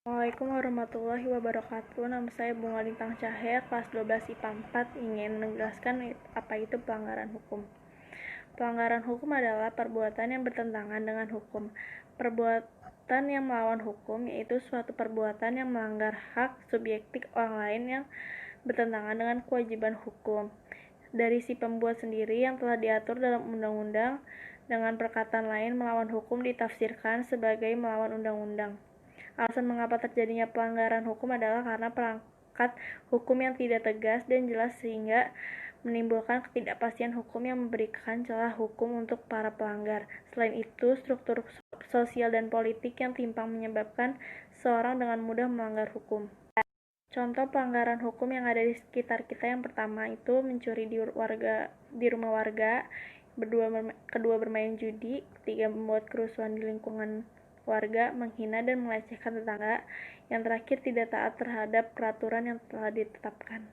Assalamualaikum warahmatullahi wabarakatuh. Nama saya Bunga Lintang Cahaya, kelas 12 IPA 4, ingin menjelaskan apa itu pelanggaran hukum. Pelanggaran hukum adalah perbuatan yang bertentangan dengan hukum. Perbuatan yang melawan hukum yaitu suatu perbuatan yang melanggar hak subjektif orang lain yang bertentangan dengan kewajiban hukum. Dari si pembuat sendiri yang telah diatur dalam undang-undang, dengan perkataan lain melawan hukum ditafsirkan sebagai melawan undang-undang. Alasan mengapa terjadinya pelanggaran hukum adalah karena perangkat hukum yang tidak tegas dan jelas sehingga menimbulkan ketidakpastian hukum yang memberikan celah hukum untuk para pelanggar. Selain itu, struktur sosial dan politik yang timpang menyebabkan seorang dengan mudah melanggar hukum. Contoh pelanggaran hukum yang ada di sekitar kita yang pertama itu mencuri di rumah warga, kedua bermain judi, ketiga membuat kerusuhan di lingkungan warga, menghina dan melecehkan tetangga, yang terakhir tidak taat terhadap peraturan yang telah ditetapkan.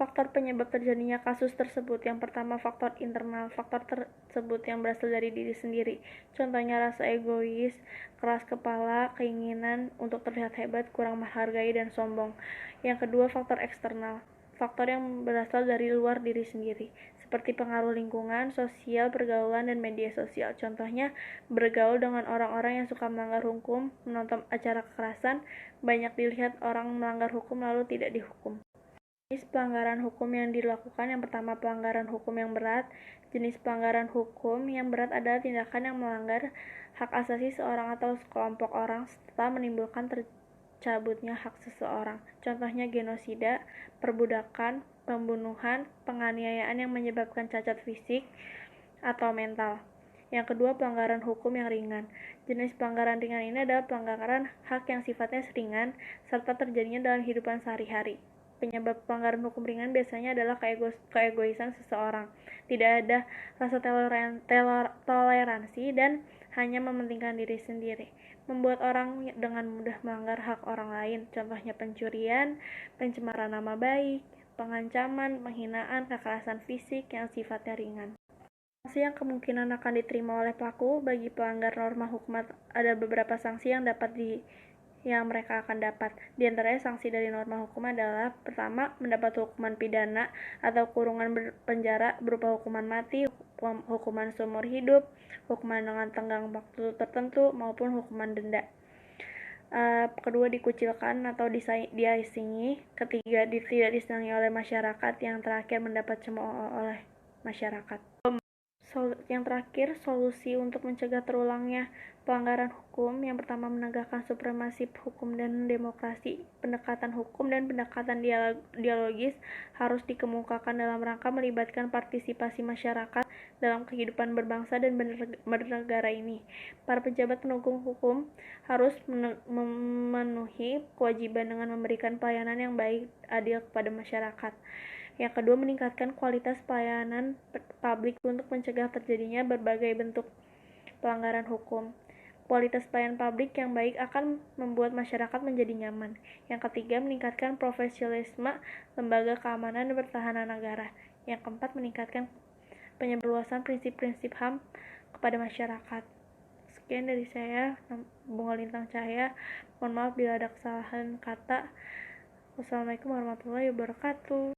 Faktor penyebab terjadinya kasus tersebut, yang pertama faktor internal, faktor tersebut yang berasal dari diri sendiri, contohnya rasa egois, keras kepala, keinginan untuk terlihat hebat, kurang menghargai, dan sombong. Yang kedua faktor eksternal, faktor yang berasal dari luar diri sendiri, seperti pengaruh lingkungan, sosial, pergaulan, dan media sosial. Contohnya, bergaul dengan orang-orang yang suka melanggar hukum, menonton acara kekerasan, banyak dilihat orang melanggar hukum lalu tidak dihukum. Jenis pelanggaran hukum yang dilakukan, yang pertama pelanggaran hukum yang berat. Jenis pelanggaran hukum yang berat adalah tindakan yang melanggar hak asasi seorang atau sekelompok orang serta menimbulkan tercabutnya hak seseorang. Contohnya genosida, perbudakan, pembunuhan, penganiayaan yang menyebabkan cacat fisik atau mental. Yang kedua, pelanggaran hukum yang ringan. Jenis pelanggaran ringan ini adalah pelanggaran hak yang sifatnya ringan serta terjadinya dalam kehidupan sehari-hari. Penyebab pelanggaran hukum ringan biasanya adalah keegoisan seseorang, tidak ada rasa toleransi dan hanya mementingkan diri sendiri, membuat orang dengan mudah melanggar hak orang lain, contohnya pencurian, pencemaran nama baik, pengancaman, penghinaan, kekerasan fisik yang sifatnya ringan. Sanksi yang kemungkinan akan diterima oleh pelaku bagi pelanggar norma hukum, ada beberapa sanksi yang mereka akan dapat. Di antaranya sanksi dari norma hukum adalah pertama, mendapat hukuman pidana atau kurungan penjara berupa hukuman mati, hukuman seumur hidup, hukuman dengan tenggang waktu tertentu, maupun hukuman denda. Kedua, dikucilkan atau diasingi. Ketiga, tidak disenangi oleh masyarakat. Yang terakhir, mendapat cemooh oleh masyarakat. Yang terakhir, solusi untuk mencegah terulangnya pelanggaran hukum, yang pertama menegakkan supremasi hukum dan demokrasi. Pendekatan hukum dan pendekatan dialogis harus dikemukakan dalam rangka melibatkan partisipasi masyarakat dalam kehidupan berbangsa dan bernegara ini. Para pejabat penegak hukum harus memenuhi kewajiban dengan memberikan pelayanan yang baik, adil kepada masyarakat. Yang kedua, meningkatkan kualitas pelayanan publik untuk mencegah terjadinya berbagai bentuk pelanggaran hukum. Kualitas pelayanan publik yang baik akan membuat masyarakat menjadi nyaman. Yang ketiga, meningkatkan profesionalisme lembaga keamanan dan pertahanan negara. Yang keempat, meningkatkan penyeluruhan prinsip-prinsip HAM kepada masyarakat. Sekian dari saya, Bunga Lintang Cahaya. Mohon maaf bila ada kesalahan kata. Wassalamualaikum warahmatullahi wabarakatuh.